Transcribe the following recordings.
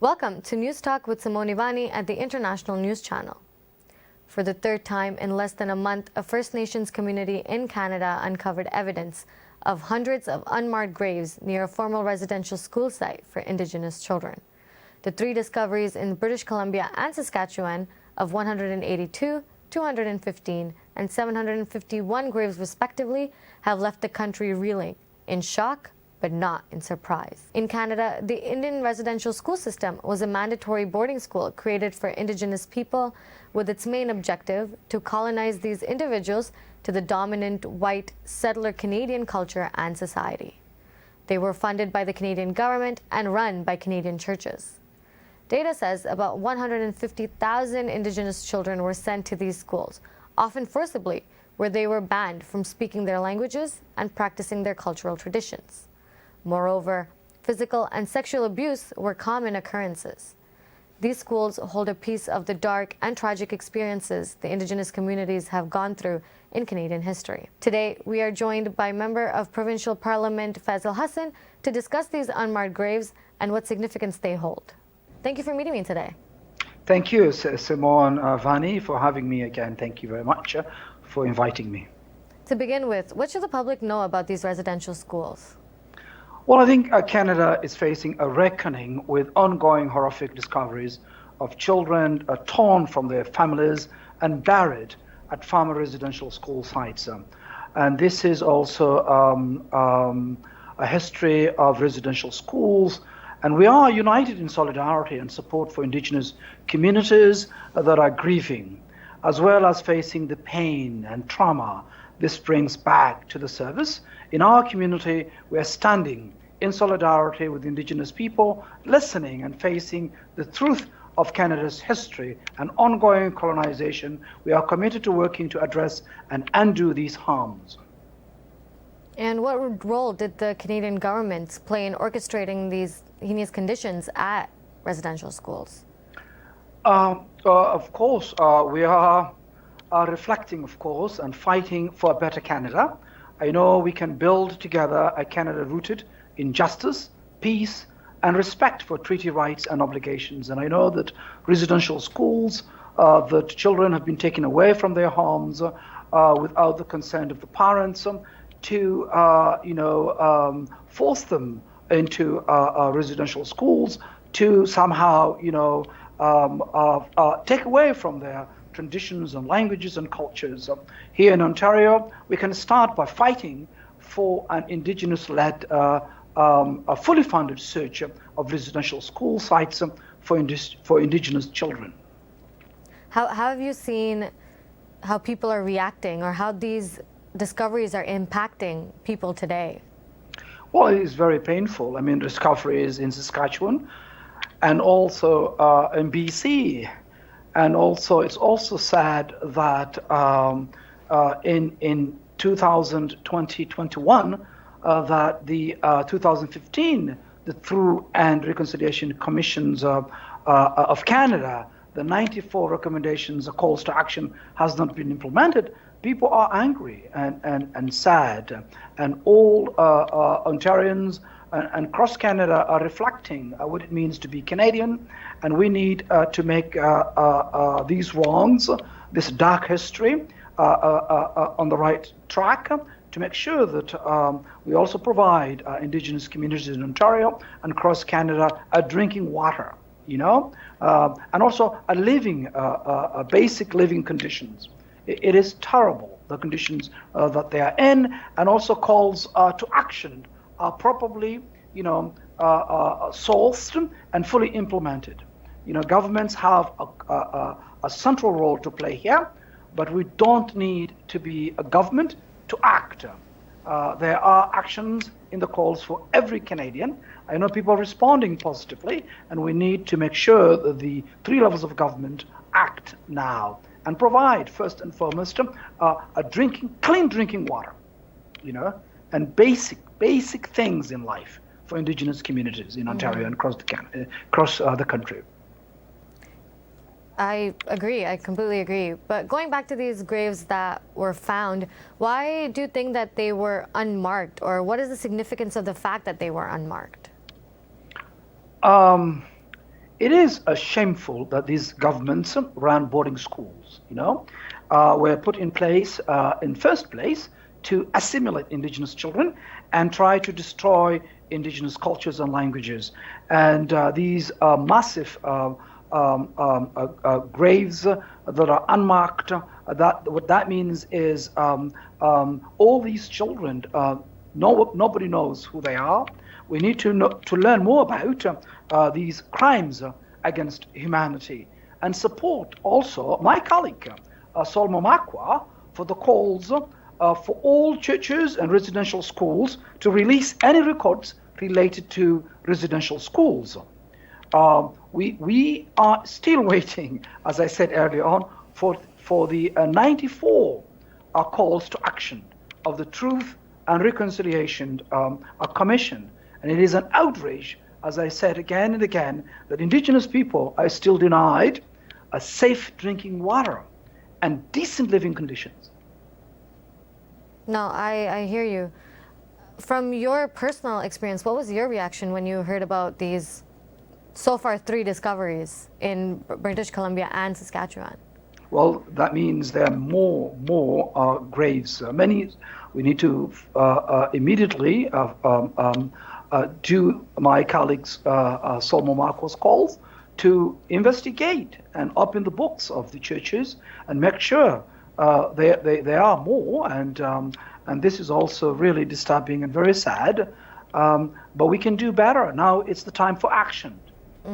Welcome to News Talk with Simoni Vani at the International News Channel. For the third time in less than a month, a First Nations community in Canada uncovered evidence of hundreds of unmarked graves near a formal residential school site for Indigenous children. The three discoveries in British Columbia and Saskatchewan of 182, 215, and 751 graves respectively have left the country reeling, in shock, but not in surprise. In Canada, the Indian residential school system was a mandatory boarding school created for Indigenous people with its main objective to colonize these individuals to the dominant white settler Canadian culture and society. They were funded by the Canadian government and run by Canadian churches. Data says about 150,000 Indigenous children were sent to these schools, often forcibly, where they were banned from speaking their languages and practicing their cultural traditions. Moreover, physical and sexual abuse were common occurrences. These schools hold a piece of the dark and tragic experiences the Indigenous communities have gone through in Canadian history. Today, we are joined by Member of Provincial Parliament Faisal Hassan to discuss these unmarked graves and what significance they hold. Thank you for meeting me today. Thank you, Simoni Vani, for having me again. Thank you very much for inviting me. To begin with, what should the public know about these residential schools? Well, I think Canada is facing a reckoning with ongoing horrific discoveries of children torn from their families and buried at farmer residential school sites. And this is also a history of residential schools. And we are united in solidarity and support for Indigenous communities that are grieving, as well as facing the pain and trauma this brings back to the service. In our community, we are standing in solidarity with Indigenous people, listening and facing the truth of Canada's history and ongoing colonization. We are committed to working to address and undo these harms. And what role did the Canadian government play in orchestrating these heinous conditions at residential schools? Of course, we are reflecting, of course, and fighting for a better Canada. I know we can build together a Canada rooted in justice, peace, and respect for treaty rights and obligations. And I know that residential schools, that children have been taken away from their homes without the consent of the parents to, force them into residential schools to somehow, take away from their traditions and languages and cultures. Here in Ontario, we can start by fighting for an Indigenous-led, a fully funded search of residential school sites for Indigenous children. How have you seen how people are reacting, or how these discoveries are impacting people today? Well, it is very painful. I mean, discoveries in Saskatchewan and also in BC. And also, it's also sad that in 2020-21, that the 2015, the Truth and Reconciliation Commissions of Canada, the 94 recommendations, the calls to action has not been implemented. People are angry and sad, and all Ontarians and across Canada are reflecting what it means to be Canadian, and we need to make these wrongs, this dark history, on the right track, to make sure that we also provide Indigenous communities in Ontario and across Canada drinking water, and also a living, basic living conditions. It is terrible, the conditions that they are in, and also calls to action are probably, sourced and fully implemented. Governments have a central role to play here, but we don't need to be a government to act. There are actions in the calls for every Canadian. I know people are responding positively, and we need to make sure that the three levels of government act now and provide, first and foremost, clean drinking water, and basic things in life for Indigenous communities in Ontario and across the country. I agree. I completely agree. But going back to these graves that were found, why do you think that they were unmarked, or what is the significance of the fact that they were unmarked? it is shameful that these governments ran boarding schools, were put in place in first place to assimilate indigenous children and try to destroy indigenous cultures and languages. And these massive graves that are unmarked, what that means is all these children, nobody knows who they are. We need to learn more about these crimes against humanity and support also my colleague, Solmo Makwa, for the calls for all churches and residential schools to release any records related to residential schools. We are still waiting, as I said earlier on, for the 94 calls to action of the Truth and Reconciliation Commission. And it is an outrage, as I said again and again, that indigenous people are still denied a safe drinking water and decent living conditions. No, I hear you. From your personal experience, what was your reaction when you heard about these, so far, 3 discoveries in British Columbia and Saskatchewan? Well, that means there are more graves. Many, we need to immediately do my colleagues Solmo Marcos calls to investigate and open the books of the churches and make sure there are more, and this is also really disturbing and very sad. But we can do better. Now it's the time for action.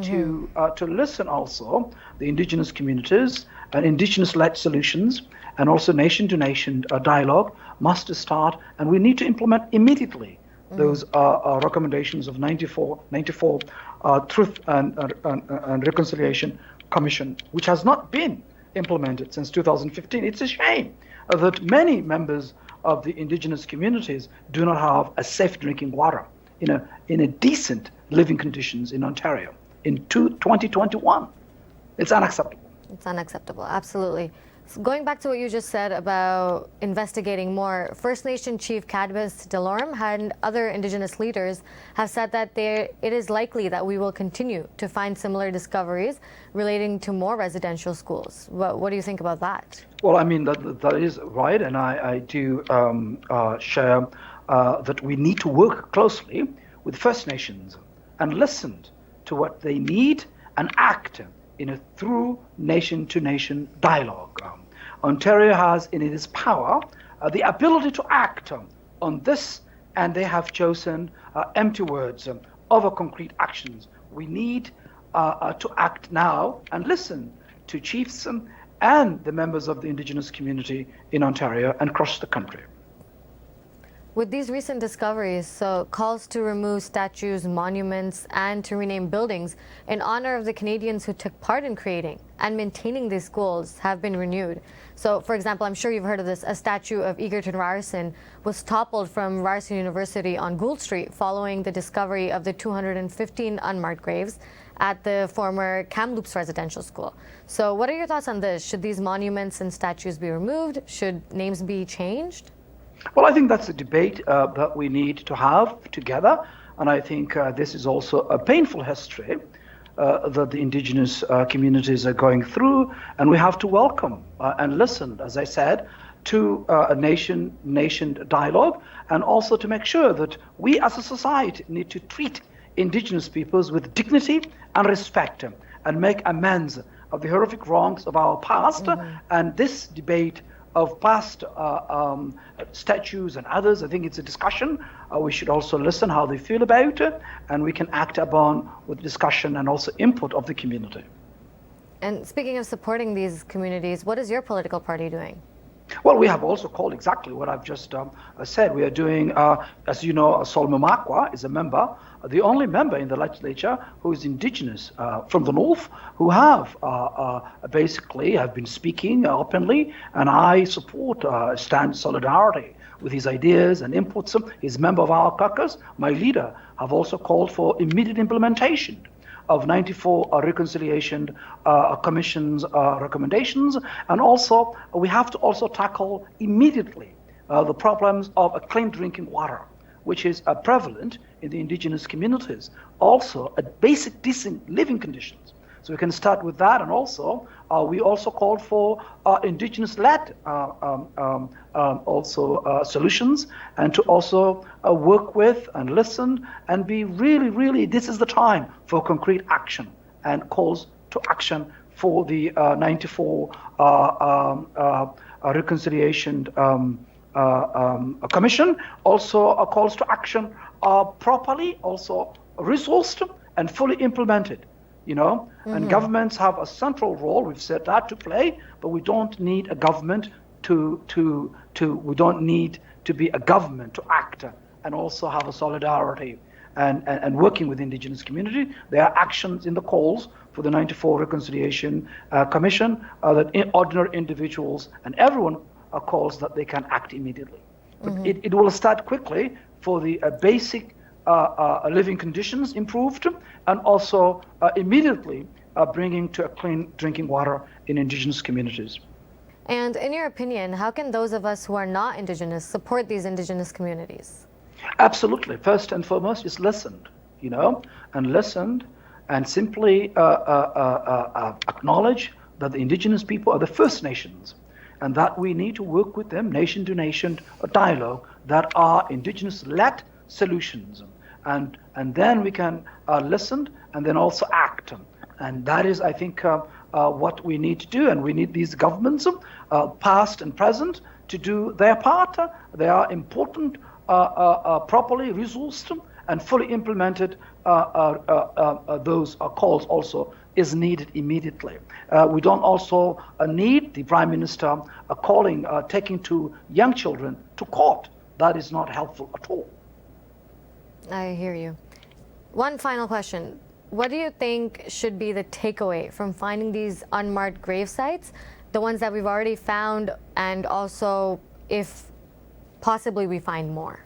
To listen also the indigenous communities and indigenous-led solutions, and also nation-to-nation dialogue must start, and we need to implement immediately those recommendations of 94 Truth and Reconciliation Commission, which has not been implemented since 2015. It's a shame that many members of the indigenous communities do not have a safe drinking water in a decent living conditions in Ontario in 2021. It's unacceptable. It's unacceptable, absolutely. So going back to what you just said about investigating more, First Nation Chief Cadmus Delorme and other Indigenous leaders have said that it is likely that we will continue to find similar discoveries relating to more residential schools. What do you think about that? Well, I mean, that is right, and I do share that we need to work closely with First Nations and listen to what they need and act in a through nation-to-nation dialogue. Ontario has in its power the ability to act on this, and they have chosen empty words over concrete actions. We need to act now and listen to chiefs and the members of the Indigenous community in Ontario and across the country. With these recent discoveries, so calls to remove statues, monuments, and to rename buildings in honor of the Canadians who took part in creating and maintaining these schools have been renewed. So, for example, I'm sure you've heard of this, a statue of Egerton Ryerson was toppled from Ryerson University on Gould Street following the discovery of the 215 unmarked graves at the former Kamloops Residential School. So what are your thoughts on this? Should these monuments and statues be removed? Should names be changed? Well, I think that's a debate that we need to have together, and I think this is also a painful history that the Indigenous communities are going through, and we have to welcome and listen, as I said, to a nation dialogue, and also to make sure that we as a society need to treat Indigenous peoples with dignity and respect and make amends of the horrific wrongs of our past. And this debate of past statues and others, I think it's a discussion. We should also listen how they feel about it, and we can act upon with discussion and also input of the community. And speaking of supporting these communities, what is your political party doing? Well, we have also called exactly what I've just said. We are doing, as you know, Solmo Makwa is a member, the only member in the legislature who is Indigenous from the North, who have basically have been speaking openly, and I support stand solidarity with his ideas and inputs. He's a member of our caucus. My leader have also called for immediate implementation of 94 Reconciliation Commission's recommendations, and also we have to also tackle immediately the problems of a clean drinking water, which is prevalent in the Indigenous communities. Also, basic decent living conditions. So we can start with that, and also we also called for indigenous-led solutions, and to also work with and listen and be really, this is the time for concrete action and calls to action for the 94 Reconciliation Commission. Also calls to action are properly also resourced and fully implemented. And governments have a central role, we've said that, to play, but we don't need a government we don't need to be a government to act and also have a solidarity and working with the indigenous community. There are actions in the calls for the 94 Reconciliation Commission that ordinary individuals and everyone calls that they can act immediately. But it will start quickly for the basic living conditions improved, and also immediately bringing to a clean drinking water in indigenous communities. And in your opinion, how can those of us who are not indigenous support these indigenous communities? Absolutely. First and foremost is listened, and simply acknowledge that the indigenous people are the First Nations, and that we need to work with them, nation to nation dialogue that are indigenous-led solutions. And then we can listen and then also act. And that is, I think, what we need to do. And we need these governments, past and present, to do their part. They are important, properly resourced and fully implemented. Those calls also is needed immediately. We don't also need the Prime Minister taking to young children to court. That is not helpful at all. I hear you. One final question. What do you think should be the takeaway from finding these unmarked grave sites, the ones that we've already found, and also if possibly we find more?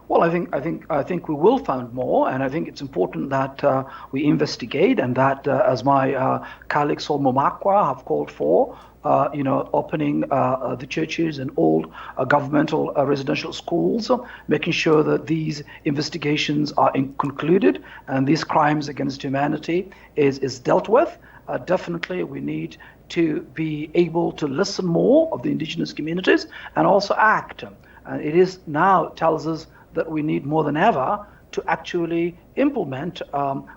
Well, I think we will find more, and I think it's important that we investigate, and that, as my colleague Solmo Makwa have called for, opening the churches and all governmental residential schools, making sure that these investigations are concluded and these crimes against humanity is dealt with. Definitely, we need to be able to listen more of the indigenous communities and also act. And it is now tells us that we need more than ever to actually implement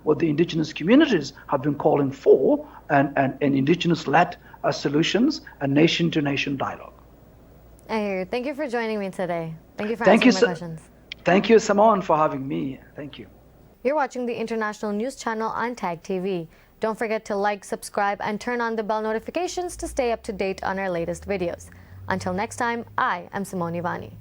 what the indigenous communities have been calling for, and indigenous-led solutions and nation-to-nation dialogue. I hear you. Thank you for joining me today. Thank you for answering my questions. Thank you, Simone, for having me. Thank you. You're watching the international news channel on TAG TV. Don't forget to like, subscribe, and turn on the bell notifications to stay up to date on our latest videos. Until next time, I am Simoni Vani.